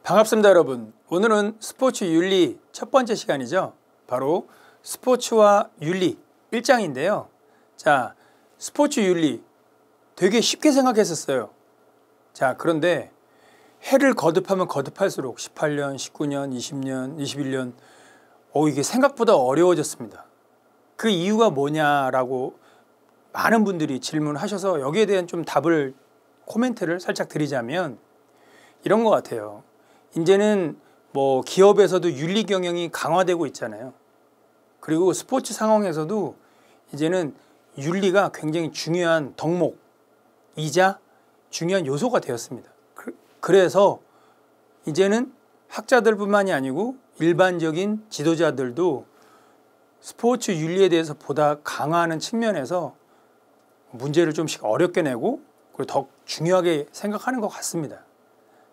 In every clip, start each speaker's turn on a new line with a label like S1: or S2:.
S1: 반갑습니다, 여러분. 오늘은 스포츠 윤리 첫 번째 시간이죠. 바로 스포츠와 윤리 1장인데요. 자, 스포츠 윤리 되게 쉽게 생각했었어요. 자, 그런데 해를 거듭하면 거듭할수록 18년, 19년, 20년, 21년 이게 생각보다 어려워졌습니다. 그 이유가 뭐냐라고 많은 분들이 질문하셔서 여기에 대한 좀 답을 코멘트를 살짝 드리자면 이런 것 같아요. 이제는 뭐 기업에서도 윤리 경영이 강화되고 있잖아요. 그리고 스포츠 상황에서도 이제는 윤리가 굉장히 중요한 덕목이자 중요한 요소가 되었습니다. 그래서 이제는 학자들뿐만이 아니고 일반적인 지도자들도 스포츠 윤리에 대해서 보다 강화하는 측면에서 문제를 좀씩 어렵게 내고 그리고 더 중요하게 생각하는 것 같습니다.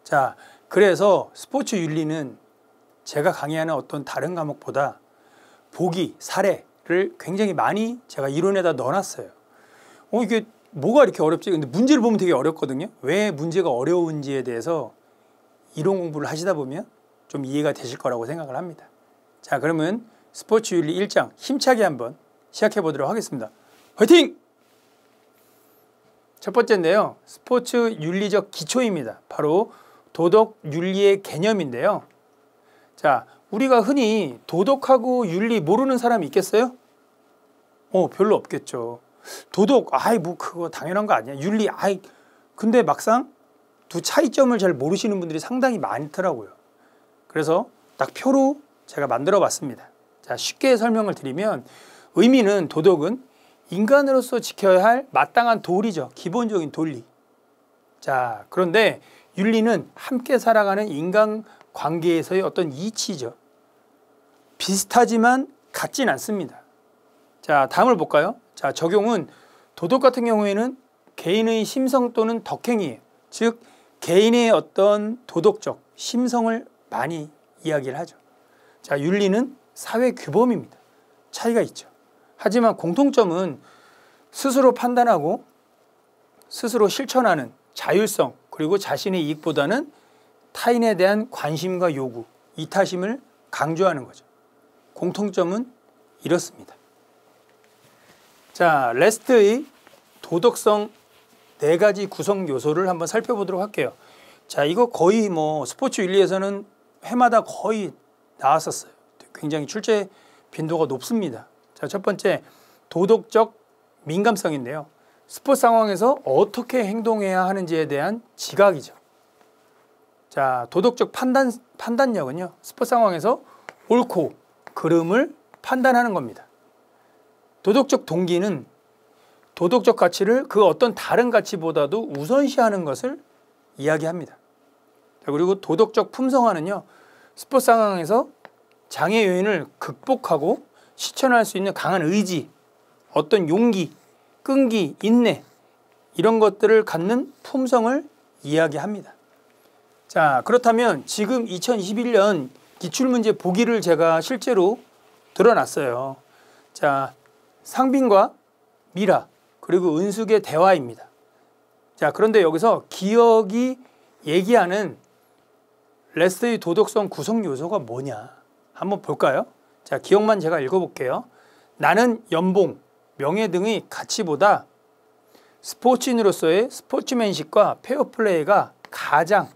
S1: 자, 그래서 스포츠 윤리는 제가 강의하는 어떤 다른 과목보다 보기, 사례를 굉장히 많이 제가 이론에다 넣어놨어요. 이게 뭐가 이렇게 어렵지? 근데 문제를 보면 되게 어렵거든요. 왜 문제가 어려운지에 대해서 이론 공부를 하시다 보면 좀 이해가 되실 거라고 생각을 합니다. 자, 그러면 스포츠 윤리 1장 힘차게 한번 시작해 보도록 하겠습니다. 화이팅! 첫 번째인데요. 스포츠 윤리적 기초입니다. 바로 도덕 윤리의 개념인데요. 자, 우리가 흔히 도덕하고 윤리 모르는 사람이 있겠어요? 별로 없겠죠. 도덕, 뭐 그거 당연한 거 아니야. 윤리, 근데 막상 두 차이점을 잘 모르시는 분들이 상당히 많더라고요. 그래서 딱 표로 제가 만들어 봤습니다. 자, 쉽게 설명을 드리면 의미는 도덕은 인간으로서 지켜야 할 마땅한 도리죠. 기본적인 도리. 자, 그런데 윤리는 함께 살아가는 인간 관계에서의 어떤 이치죠. 비슷하지만 같진 않습니다. 자, 다음을 볼까요? 자, 적용은 도덕 같은 경우에는 개인의 심성 또는 덕행이에요. 즉 개인의 어떤 도덕적 심성을 많이 이야기를 하죠. 자, 윤리는 사회 규범입니다. 차이가 있죠. 하지만 공통점은 스스로 판단하고 스스로 실천하는 자율성 그리고 자신의 이익보다는 타인에 대한 관심과 요구, 이타심을 강조하는 거죠. 공통점은 이렇습니다. 자, 레스트의 도덕성 4가지 구성 요소를 한번 살펴보도록 할게요. 자, 이거 거의 스포츠 윤리에서는 해마다 거의 나왔었어요. 굉장히 출제 빈도가 높습니다. 자, 첫 번째 도덕적 민감성인데요. 스포츠 상황에서 어떻게 행동해야 하는지에 대한 지각이죠. 자, 도덕적 판단력은요. 스포츠 상황에서 옳고 그름을 판단하는 겁니다. 도덕적 동기는 도덕적 가치를 그 어떤 다른 가치보다도 우선시하는 것을 이야기합니다. 자, 그리고 도덕적 품성화는요. 스포츠 상황에서 장애 요인을 극복하고 실천할 수 있는 강한 의지, 어떤 용기, 끈기, 인내 이런 것들을 갖는 품성을 이야기합니다. 자, 그렇다면 지금 2021년 기출문제 보기를 제가 실제로 드러났어요. 자, 상빈과 미라 그리고 은숙의 대화입니다. 자, 그런데 여기서 기억이 얘기하는 레스트의 도덕성 구성 요소가 뭐냐 한번 볼까요? 자, 기억만 제가 읽어볼게요. 나는 연봉, 명예 등의 가치보다 스포츠인으로서의 스포츠맨십과 페어플레이가 가장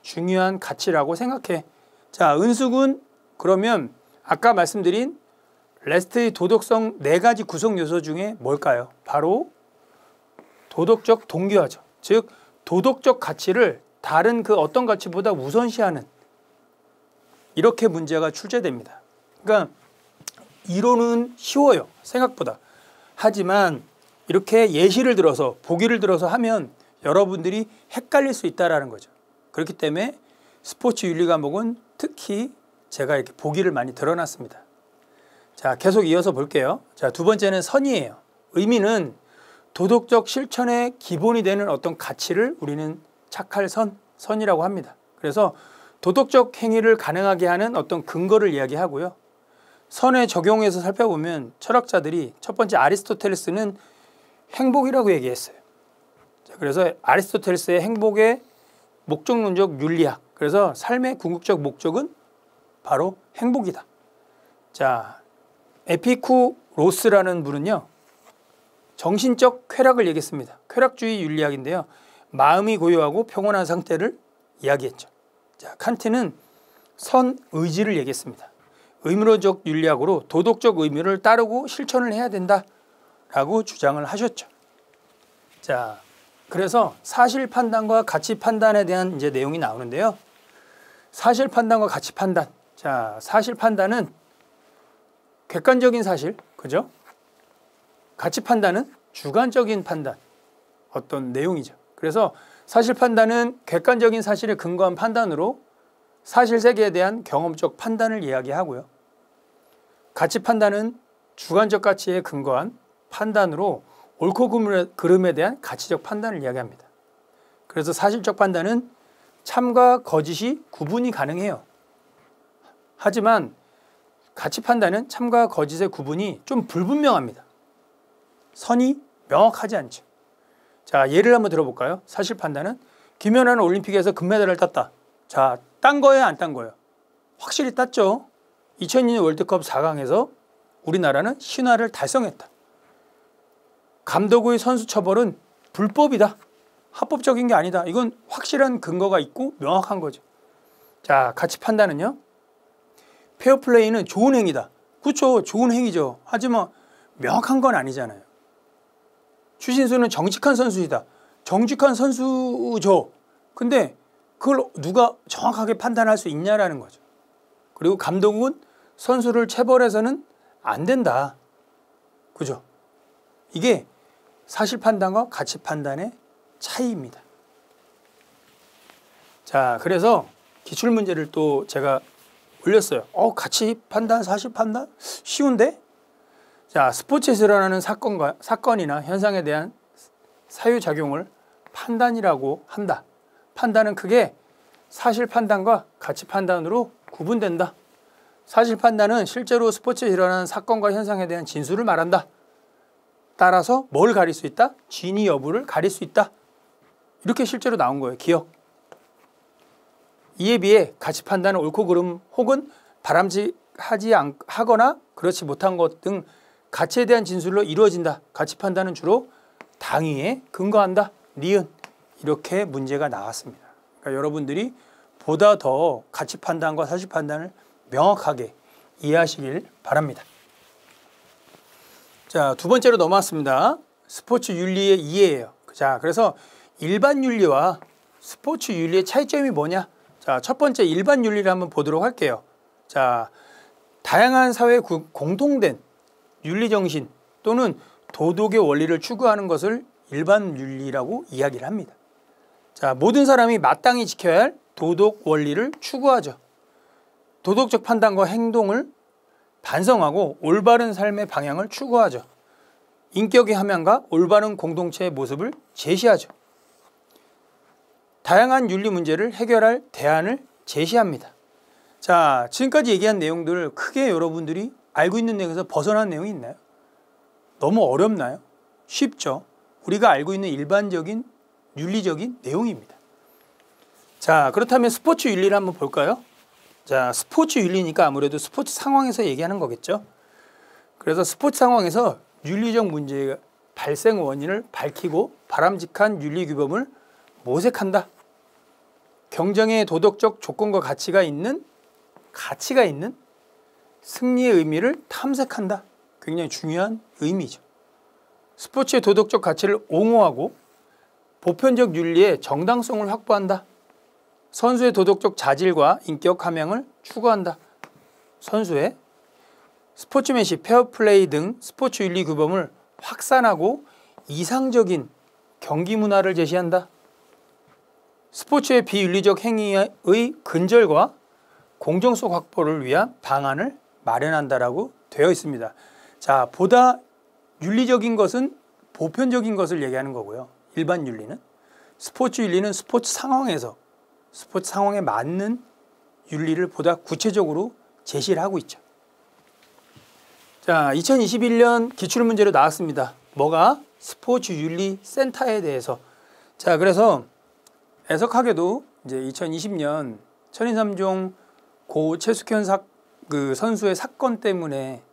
S1: 중요한 가치라고 생각해. 자, 은숙은 그러면 아까 말씀드린 레스트의 도덕성 4가지 구성 요소 중에 뭘까요? 바로 도덕적 동기화죠. 즉 도덕적 가치를 다른 그 어떤 가치보다 우선시하는 이렇게 문제가 출제됩니다. 그러니까 이론은 쉬워요. 생각보다. 하지만 이렇게 예시를 들어서 보기를 들어서 하면 여러분들이 헷갈릴 수 있다는 거죠. 그렇기 때문에 스포츠 윤리 과목은 특히 제가 이렇게 보기를 많이 드러났습니다. 자, 계속 이어서 볼게요. 자, 두 번째는 선이에요. 의미는 도덕적 실천의 기본이 되는 어떤 가치를 우리는 착할 선이라고 합니다. 그래서 도덕적 행위를 가능하게 하는 어떤 근거를 이야기하고요. 선에 적용해서 살펴보면 철학자들이 첫 번째 아리스토텔레스는 행복이라고 얘기했어요. 자, 그래서 아리스토텔레스의 행복의 목적론적 윤리학 그래서 삶의 궁극적 목적은 바로 행복이다. 자, 에피쿠로스라는 분은요, 정신적 쾌락을 얘기했습니다. 쾌락주의 윤리학인데요. 마음이 고요하고 평온한 상태를 이야기했죠. 자, 칸트는 선의지를 얘기했습니다. 의무적 윤리학으로 도덕적 의무를 따르고 실천을 해야 된다라고 주장을 하셨죠. 자, 그래서 사실 판단과 가치 판단에 대한 이제 내용이 나오는데요. 사실 판단과 가치 판단. 자, 사실 판단은 객관적인 사실, 그죠? 가치 판단은 주관적인 판단, 어떤 내용이죠. 그래서 사실 판단은 객관적인 사실에 근거한 판단으로 사실 세계에 대한 경험적 판단을 이야기하고요. 가치 판단은 주관적 가치에 근거한 판단으로 옳고 그름에 대한 가치적 판단을 이야기합니다. 그래서 사실적 판단은 참과 거짓이 구분이 가능해요. 하지만 가치 판단은 참과 거짓의 구분이 좀 불분명합니다. 선이 명확하지 않죠. 자, 예를 한번 들어볼까요? 사실 판단은 김연아는 올림픽에서 금메달을 땄다. 자, 딴 거예요, 안 딴 거예요? 확실히 땄죠. 2002년 월드컵 4강에서 우리나라는 신화를 달성했다. 감독의 선수 처벌은 불법이다. 합법적인 게 아니다. 이건 확실한 근거가 있고 명확한 거죠. 자, 가치 판단은요. 페어플레이는 좋은 행위다. 그렇죠. 좋은 행위죠. 하지만 명확한 건 아니잖아요. 추신수는 정직한 선수이다. 정직한 선수죠. 근데 그걸 누가 정확하게 판단할 수 있냐라는 거죠. 그리고 감독은 선수를 체벌해서는 안 된다. 그죠? 이게 사실 판단과 가치 판단의 차이입니다. 자, 그래서 기출문제를 또 제가 올렸어요. 가치 판단, 사실 판단? 쉬운데? 자, 스포츠에서 일어나는 사건이나 현상에 대한 사유작용을 판단이라고 한다. 판단은 크게 사실 판단과 가치 판단으로 구분된다. 사실 판단은 실제로 스포츠에 일어나는 사건과 현상에 대한 진술을 말한다. 따라서 뭘 가릴 수 있다? 진위 여부를 가릴 수 있다. 이렇게 실제로 나온 거예요. 기억. 이에 비해 가치 판단은 옳고 그름 혹은 바람직하지 하거나 그렇지 못한 것 등 가치에 대한 진술로 이루어진다. 가치 판단은 주로 당위에 근거한다. 니은. 이렇게 문제가 나왔습니다. 그러니까 여러분들이 보다 더 가치 판단과 사실 판단을 명확하게 이해하시길 바랍니다. 자, 두 번째로 넘어왔습니다. 스포츠 윤리의 이해예요. 자, 그래서 일반 윤리와 스포츠 윤리의 차이점이 뭐냐? 자, 첫 번째 일반 윤리를 한번 보도록 할게요. 자, 다양한 사회에 공통된 윤리 정신 또는 도덕의 원리를 추구하는 것을 일반 윤리라고 이야기를 합니다. 자, 모든 사람이 마땅히 지켜야 할 도덕 원리를 추구하죠. 도덕적 판단과 행동을 반성하고 올바른 삶의 방향을 추구하죠. 인격의 함양과 올바른 공동체의 모습을 제시하죠. 다양한 윤리 문제를 해결할 대안을 제시합니다. 자, 지금까지 얘기한 내용들 크게 여러분들이 알고 있는 내용에서 벗어난 내용이 있나요? 너무 어렵나요? 쉽죠. 우리가 알고 있는 일반적인 윤리적인 내용입니다. 자, 그렇다면 스포츠 윤리를 한번 볼까요? 자, 스포츠 윤리니까 아무래도 스포츠 상황에서 얘기하는 거겠죠. 그래서 스포츠 상황에서 윤리적 문제의 발생 원인을 밝히고 바람직한 윤리 규범을 모색한다. 경쟁의 도덕적 조건과 가치가 있는 승리의 의미를 탐색한다. 굉장히 중요한 의미죠. 스포츠의 도덕적 가치를 옹호하고 보편적 윤리의 정당성을 확보한다. 선수의 도덕적 자질과 인격 함양을 추구한다. 선수의 스포츠맨십, 페어플레이 등 스포츠 윤리 규범을 확산하고 이상적인 경기 문화를 제시한다. 스포츠의 비윤리적 행위의 근절과 공정성 확보를 위한 방안을 마련한다라고 되어 있습니다. 자, 보다 윤리적인 것은 보편적인 것을 얘기하는 거고요. 일반 윤리는. 스포츠 윤리는 스포츠 상황에 맞는 윤리를 보다 구체적으로 제시를 하고 있죠. 자, 2021년 기출문제로 나왔습니다. 뭐가? 스포츠 윤리 센터에 대해서. 자, 그래서 애석하게도 이제 2020년 천인삼종 고 최숙현 그 선수의 사건 때문에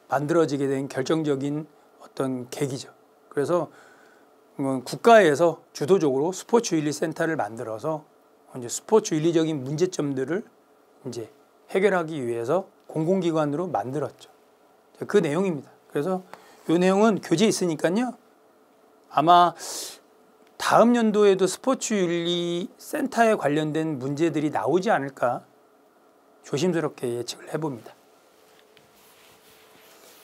S1: 만들어지게 된 결정적인 어떤 계기죠. 그래서 국가에서 주도적으로 스포츠 윤리 센터를 만들어서 이제 스포츠 윤리적인 문제점들을 이제 해결하기 위해서 공공기관으로 만들었죠. 그 내용입니다. 그래서 이 내용은 교재에 있으니까요. 아마 다음 연도에도 스포츠 윤리 센터에 관련된 문제들이 나오지 않을까 조심스럽게 예측을 해봅니다.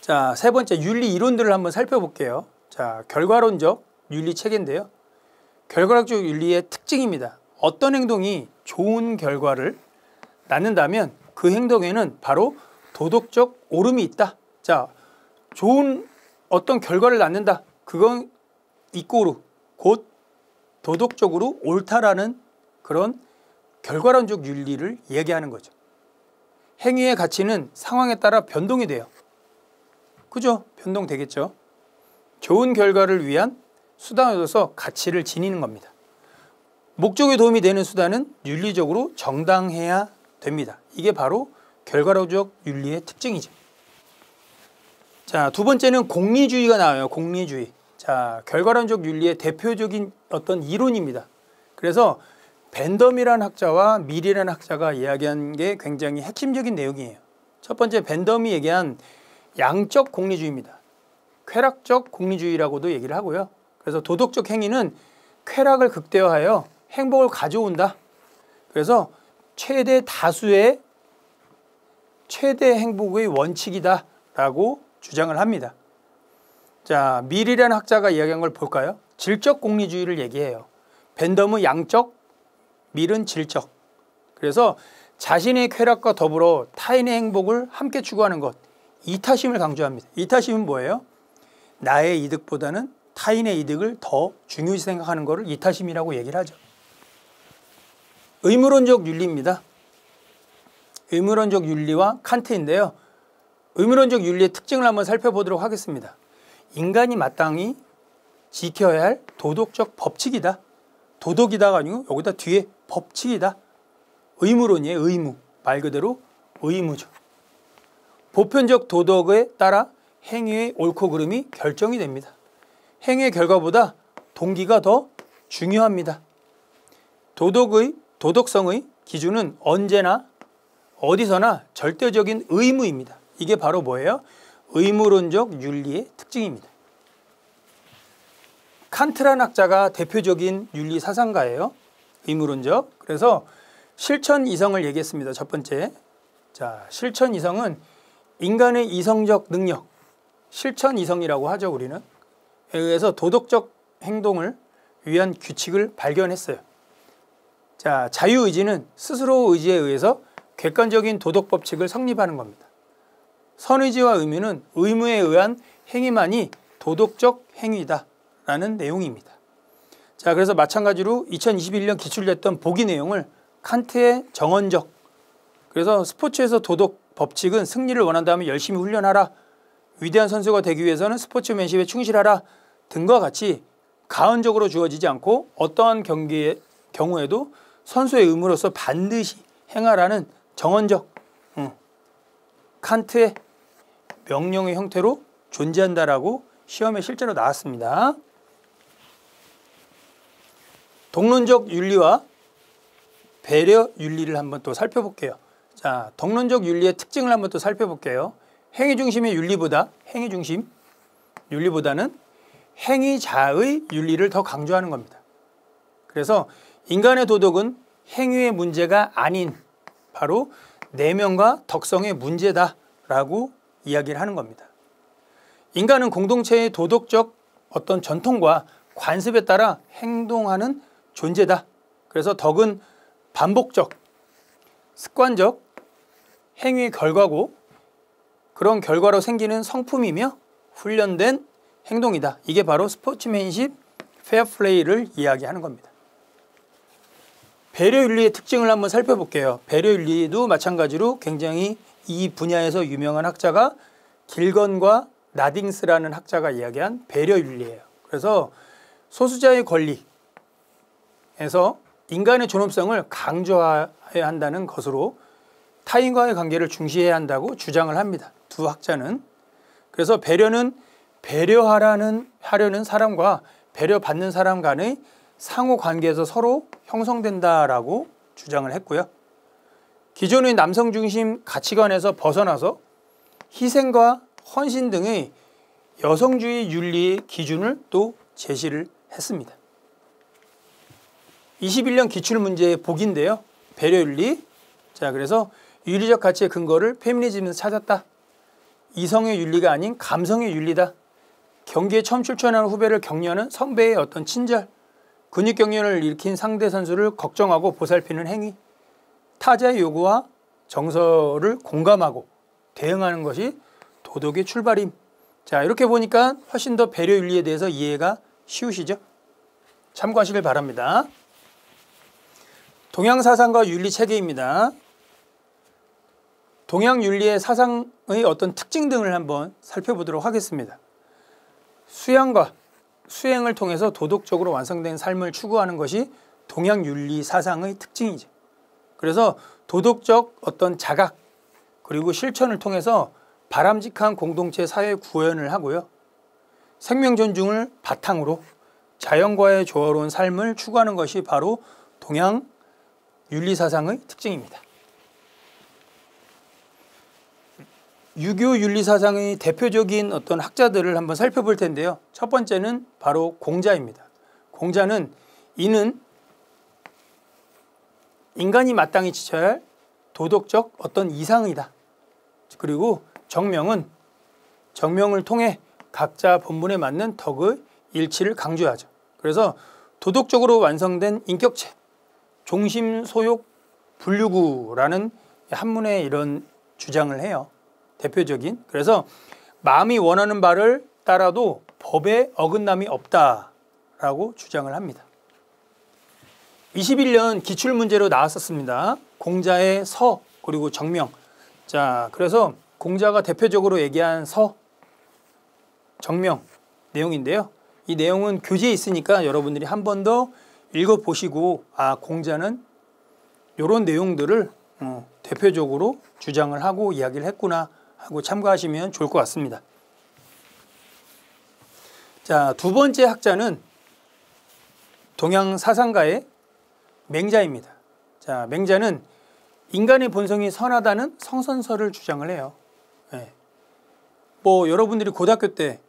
S1: 자, 세 번째 윤리 이론들을 한번 살펴볼게요. 자, 결과론적 윤리 체계인데요. 결과론적 윤리의 특징입니다. 어떤 행동이 좋은 결과를 낳는다면 그 행동에는 바로 도덕적 옳음이 있다. 자, 좋은 어떤 결과를 낳는다. 그건 이꼬르 곧 도덕적으로 옳다라는 그런 결과론적 윤리를 얘기하는 거죠. 행위의 가치는 상황에 따라 변동이 돼요. 그죠? 변동되겠죠. 좋은 결과를 위한 수단으로서 가치를 지니는 겁니다. 목적에 도움이 되는 수단은 윤리적으로 정당해야 됩니다. 이게 바로 결과론적 윤리의 특징이죠. 자, 두 번째는 공리주의가 나와요. 공리주의. 자, 결과론적 윤리의 대표적인 어떤 이론입니다. 그래서 벤덤이라는 학자와 밀이라는 학자가 이야기한 게 굉장히 핵심적인 내용이에요. 첫 번째 벤덤이 얘기한 양적 공리주의입니다. 쾌락적 공리주의라고도 얘기를 하고요. 그래서 도덕적 행위는 쾌락을 극대화하여 행복을 가져온다. 그래서 최대 다수의 최대 행복의 원칙이다 라고 주장을 합니다. 자, 밀이라는 학자가 이야기한 걸 볼까요? 질적 공리주의를 얘기해요. 벤덤은 양적, 밀은 질적. 그래서 자신의 쾌락과 더불어 타인의 행복을 함께 추구하는 것, 이타심을 강조합니다. 이타심은 뭐예요? 나의 이득보다는 타인의 이득을 더 중요시 생각하는 것을 이타심이라고 얘기를 하죠. 의무론적 윤리입니다. 의무론적 윤리와 칸트인데요. 의무론적 윤리의 특징을 한번 살펴보도록 하겠습니다. 인간이 마땅히 지켜야 할 도덕적 법칙이다. 도덕이다가 아니고 여기다 뒤에 법칙이다. 의무론이에요. 의무. 말 그대로 의무죠. 보편적 도덕에 따라 행위의 옳고 그름이 결정이 됩니다. 행위의 결과보다 동기가 더 중요합니다. 도덕성의 기준은 언제나 어디서나 절대적인 의무입니다. 이게 바로 뭐예요? 의무론적 윤리의 특징입니다. 칸트라는 학자가 대표적인 윤리 사상가예요. 의무론적. 그래서 실천 이성을 얘기했습니다. 첫 번째. 자, 실천 이성은 인간의 이성적 능력, 실천 이성이라고 하죠, 우리는. 에 의해서 도덕적 행동을 위한 규칙을 발견했어요. 자, 자유의지는 스스로 의지에 의해서 객관적인 도덕 법칙을 성립하는 겁니다. 선의지와 의무는 의무에 의한 행위만이 도덕적 행위다라는 내용입니다. 자, 그래서 마찬가지로 2021년 기출됐던 보기 내용을 칸트의 정언적, 그래서 스포츠에서 도덕 법칙은 승리를 원한다면 열심히 훈련하라, 위대한 선수가 되기 위해서는 스포츠맨십에 충실하라 등과 같이 가언적으로 주어지지 않고 어떠한 경기의 경우에도 선수의 의무로서 반드시 행하라는 정언적 칸트의 명령의 형태로 존재한다라고 시험에 실제로 나왔습니다. 동론적 윤리와 배려 윤리를 한번 또 살펴볼게요. 자, 동론적 윤리의 특징을 한번 또 살펴볼게요. 행위 중심의 윤리보다 행위 중심 윤리보다는 행위자의 윤리를 더 강조하는 겁니다. 그래서 인간의 도덕은 행위의 문제가 아닌 바로 내면과 덕성의 문제다라고 이야기를 하는 겁니다. 인간은 공동체의 도덕적 어떤 전통과 관습에 따라 행동하는 존재다. 그래서 덕은 반복적, 습관적 행위의 결과고 그런 결과로 생기는 성품이며 훈련된 행동이다. 이게 바로 스포츠맨십, 페어플레이를 이야기하는 겁니다. 배려윤리의 특징을 한번 살펴볼게요. 배려윤리도 마찬가지로 굉장히 이 분야에서 유명한 학자가 길건과 나딩스라는 학자가 이야기한 배려윤리예요. 그래서 소수자의 권리에서 인간의 존엄성을 강조해야 한다는 것으로 타인과의 관계를 중시해야 한다고 주장을 합니다. 두 학자는. 그래서 배려는 하려는 사람과 배려받는 사람 간의 상호 관계에서 서로 형성된다라고 주장을 했고요. 기존의 남성 중심 가치관에서 벗어나서 희생과 헌신 등의 여성주의 윤리의 기준을 또 제시를 했습니다. 21년 기출문제의 복인데요. 배려윤리. 자, 그래서 윤리적 가치의 근거를 페미니즘에서 찾았다. 이성의 윤리가 아닌 감성의 윤리다. 경기에 처음 출전하는 후배를 격려하는 선배의 어떤 친절, 근육 경련을 일으킨 상대 선수를 걱정하고 보살피는 행위, 타자의 요구와 정서를 공감하고 대응하는 것이 도덕의 출발임. 자, 이렇게 보니까 훨씬 더 배려윤리에 대해서 이해가 쉬우시죠? 참고하시길 바랍니다. 동양사상과 윤리체계입니다. 동양윤리의 사상의 어떤 특징 등을 한번 살펴보도록 하겠습니다. 수양과 수행을 통해서 도덕적으로 완성된 삶을 추구하는 것이 동양윤리 사상의 특징이죠. 그래서 도덕적 어떤 자각 그리고 실천을 통해서 바람직한 공동체 사회 구현을 하고요. 생명 존중을 바탕으로 자연과의 조화로운 삶을 추구하는 것이 바로 동양 윤리 사상의 특징입니다. 유교 윤리 사상의 대표적인 어떤 학자들을 한번 살펴볼 텐데요. 첫 번째는 바로 공자입니다. 공자는 이는 인간이 마땅히 지켜야 할 도덕적 어떤 이상이다. 그리고 정명을 통해 각자 본분에 맞는 덕의 일치를 강조하죠. 그래서 도덕적으로 완성된 인격체, 종심소욕 분류구라는 한문의 이런 주장을 해요. 대표적인. 그래서 마음이 원하는 바를 따라도 법에 어긋남이 없다라고 주장을 합니다. 21년 기출문제로 나왔었습니다. 공자의 서 그리고 정명. 자, 그래서 공자가 대표적으로 얘기한 서, 정명 내용인데요. 이 내용은 교재에 있으니까 여러분들이 한 번 더 읽어보시고 공자는 이런 내용들을 대표적으로 주장을 하고 이야기를 했구나 하고 참고하시면 좋을 것 같습니다. 자, 두 번째 학자는 동양 사상가의 맹자입니다. 자, 맹자는 인간의 본성이 선하다는 성선설을 주장을 해요. 네. 여러분들이 고등학교 때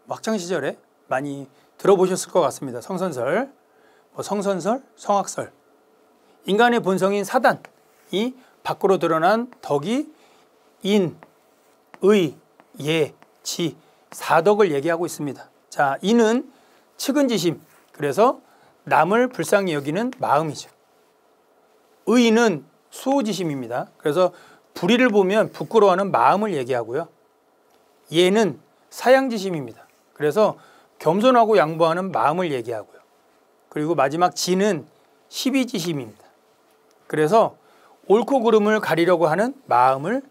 S1: 학창 시절에 많이 들어보셨을 것 같습니다. 성선설, 성선설, 성악설. 인간의 본성인 사단이 밖으로 드러난 덕이 인, 의, 예, 지, 사덕을 얘기하고 있습니다. 자, 인은 측은지심, 그래서 남을 불쌍히 여기는 마음이죠. 의는 수호지심입니다. 그래서 불의를 보면 부끄러워하는 마음을 얘기하고요. 예는 사양지심입니다. 그래서 겸손하고 양보하는 마음을 얘기하고요. 그리고 마지막 지는 시비지심입니다. 그래서 옳고 그름을 가리려고 하는 마음을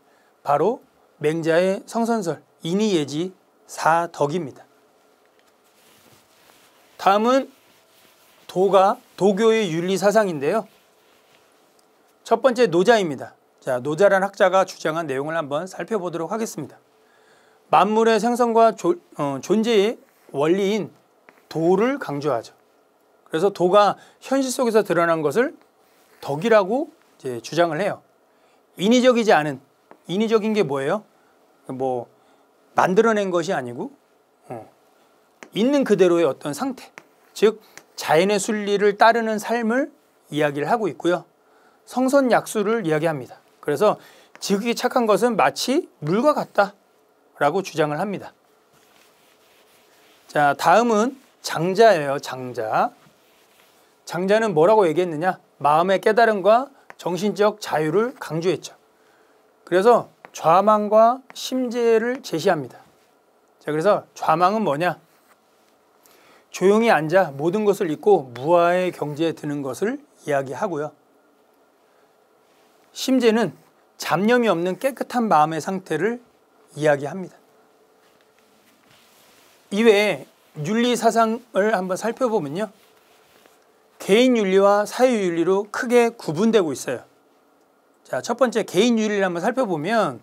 S1: 바로 맹자의 성선설, 인의예지 사덕입니다. 다음은 도교의 윤리사상인데요. 첫 번째 노자입니다. 자, 노자란 학자가 주장한 내용을 한번 살펴보도록 하겠습니다. 만물의 생성과 존재의 원리인 도를 강조하죠. 그래서 도가 현실 속에서 드러난 것을 덕이라고 이제 주장을 해요. 인위적이지 않은, 인위적인 게 뭐예요? 만들어낸 것이 아니고 있는 그대로의 어떤 상태, 즉 자연의 순리를 따르는 삶을 이야기를 하고 있고요. 성선약수를 이야기합니다. 그래서 지극히 착한 것은 마치 물과 같다라고 주장을 합니다. 자, 다음은 장자예요. 장자. 장자는 뭐라고 얘기했느냐? 마음의 깨달음과 정신적 자유를 강조했죠. 그래서 좌망과 심재를 제시합니다. 자, 그래서 좌망은 뭐냐? 조용히 앉아 모든 것을 잊고 무아의 경지에 드는 것을 이야기하고요. 심재는 잡념이 없는 깨끗한 마음의 상태를 이야기합니다. 이외에 윤리사상을 한번 살펴보면요. 개인 윤리와 사회 윤리로 크게 구분되고 있어요. 자, 첫 번째 개인 윤리를 한번 살펴보면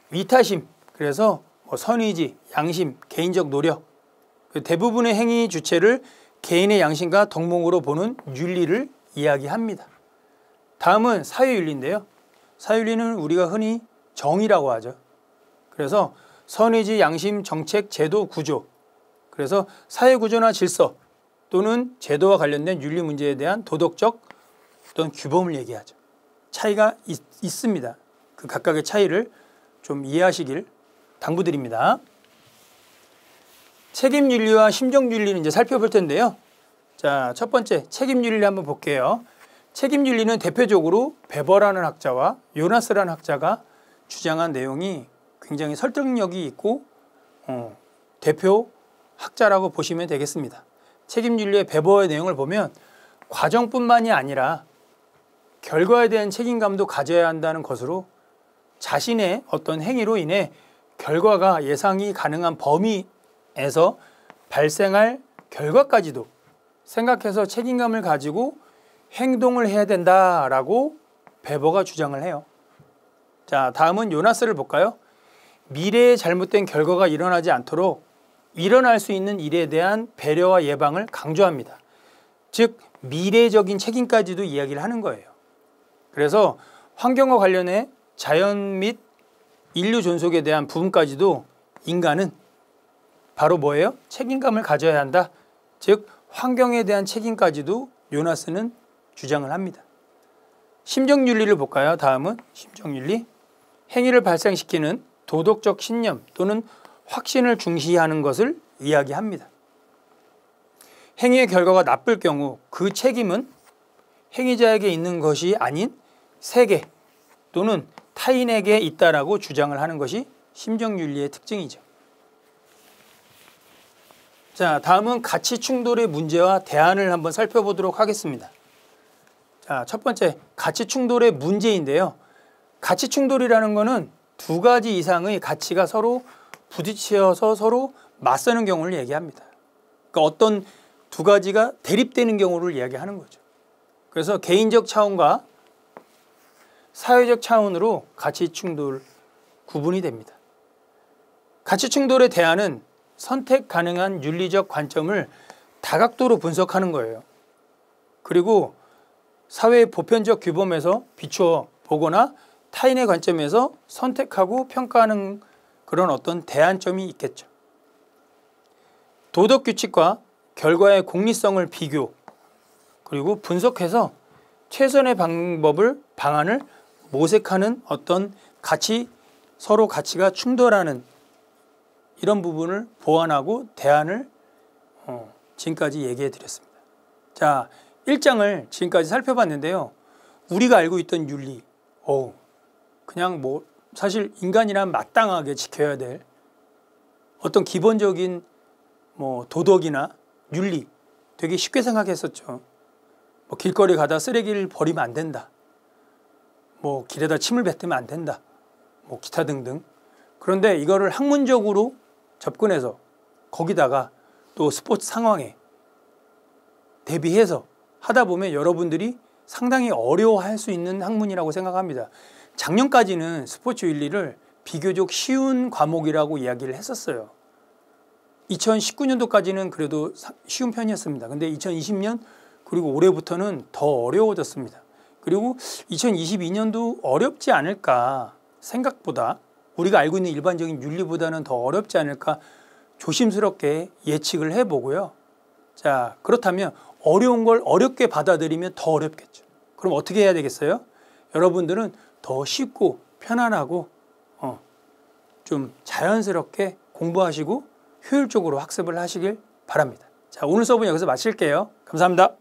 S1: 위타심, 그래서 선의지, 양심, 개인적 노력, 대부분의 행위 주체를 개인의 양심과 덕목으로 보는 윤리를 이야기합니다. 다음은 사회윤리인데요. 사회윤리는 우리가 흔히 정의라고 하죠. 그래서 선의지, 양심, 정책, 제도, 구조, 그래서 사회구조나 질서 또는 제도와 관련된 윤리 문제에 대한 도덕적 어떤 규범을 얘기하죠. 차이가 있습니다. 그 각각의 차이를 좀 이해하시길 당부드립니다. 책임윤리와 심정윤리는 이제 살펴볼 텐데요. 자, 첫 번째 책임윤리를 한번 볼게요. 책임윤리는 대표적으로 베버라는 학자와 요나스라는 학자가 주장한 내용이 굉장히 설득력이 있고 대표 학자라고 보시면 되겠습니다. 책임윤리의 베버의 내용을 보면 과정뿐만이 아니라 결과에 대한 책임감도 가져야 한다는 것으로 자신의 어떤 행위로 인해 결과가 예상이 가능한 범위에서 발생할 결과까지도 생각해서 책임감을 가지고 행동을 해야 된다라고 베버가 주장을 해요. 자, 다음은 요나스를 볼까요? 미래에 잘못된 결과가 일어나지 않도록 일어날 수 있는 일에 대한 배려와 예방을 강조합니다. 즉 미래적인 책임까지도 이야기를 하는 거예요. 그래서 환경과 관련해 자연 및 인류 존속에 대한 부분까지도 인간은 바로 뭐예요? 책임감을 가져야 한다. 즉 환경에 대한 책임까지도 요나스는 주장을 합니다. 심정윤리를 볼까요? 다음은 심정윤리. 행위를 발생시키는 도덕적 신념 또는 확신을 중시하는 것을 이야기합니다. 행위의 결과가 나쁠 경우 그 책임은 행위자에게 있는 것이 아닌 세계 또는 타인에게 있다라고 주장을 하는 것이 심정윤리의 특징이죠. 자, 다음은 가치 충돌의 문제와 대안을 한번 살펴보도록 하겠습니다. 자, 첫 번째 가치 충돌의 문제인데요. 가치 충돌이라는 것은 두 가지 이상의 가치가 서로 부딪혀서 서로 맞서는 경우를 얘기합니다. 그러니까 어떤 두 가지가 대립되는 경우를 이야기하는 거죠. 그래서 개인적 차원과 사회적 차원으로 가치 충돌 구분이 됩니다. 가치 충돌의 대안은 선택 가능한 윤리적 관점을 다각도로 분석하는 거예요. 그리고 사회의 보편적 규범에서 비추어 보거나 타인의 관점에서 선택하고 평가하는 그런 어떤 대안점이 있겠죠. 도덕 규칙과 결과의 공리성을 비교 그리고 분석해서 최선의 방안을 모색하는 어떤 서로 가치가 충돌하는 이런 부분을 보완하고 대안을 지금까지 얘기해 드렸습니다. 자, 1장을 지금까지 살펴봤는데요. 우리가 알고 있던 윤리, 그냥 사실 인간이란 마땅하게 지켜야 될 어떤 기본적인 도덕이나 윤리 되게 쉽게 생각했었죠. 길거리 가다 쓰레기를 버리면 안 된다. 길에다 침을 뱉으면 안 된다. 기타 등등. 그런데 이거를 학문적으로 접근해서 거기다가 또 스포츠 상황에 대비해서 하다 보면 여러분들이 상당히 어려워할 수 있는 학문이라고 생각합니다. 작년까지는 스포츠 윤리를 비교적 쉬운 과목이라고 이야기를 했었어요. 2019년도까지는 그래도 쉬운 편이었습니다. 근데 2020년 그리고 올해부터는 더 어려워졌습니다. 그리고 2022년도 어렵지 않을까 생각보다 우리가 알고 있는 일반적인 윤리보다는 더 어렵지 않을까 조심스럽게 예측을 해보고요. 자, 그렇다면 어려운 걸 어렵게 받아들이면 더 어렵겠죠. 그럼 어떻게 해야 되겠어요? 여러분들은 더 쉽고 편안하고 좀 자연스럽게 공부하시고 효율적으로 학습을 하시길 바랍니다. 자, 오늘 수업은 여기서 마칠게요. 감사합니다.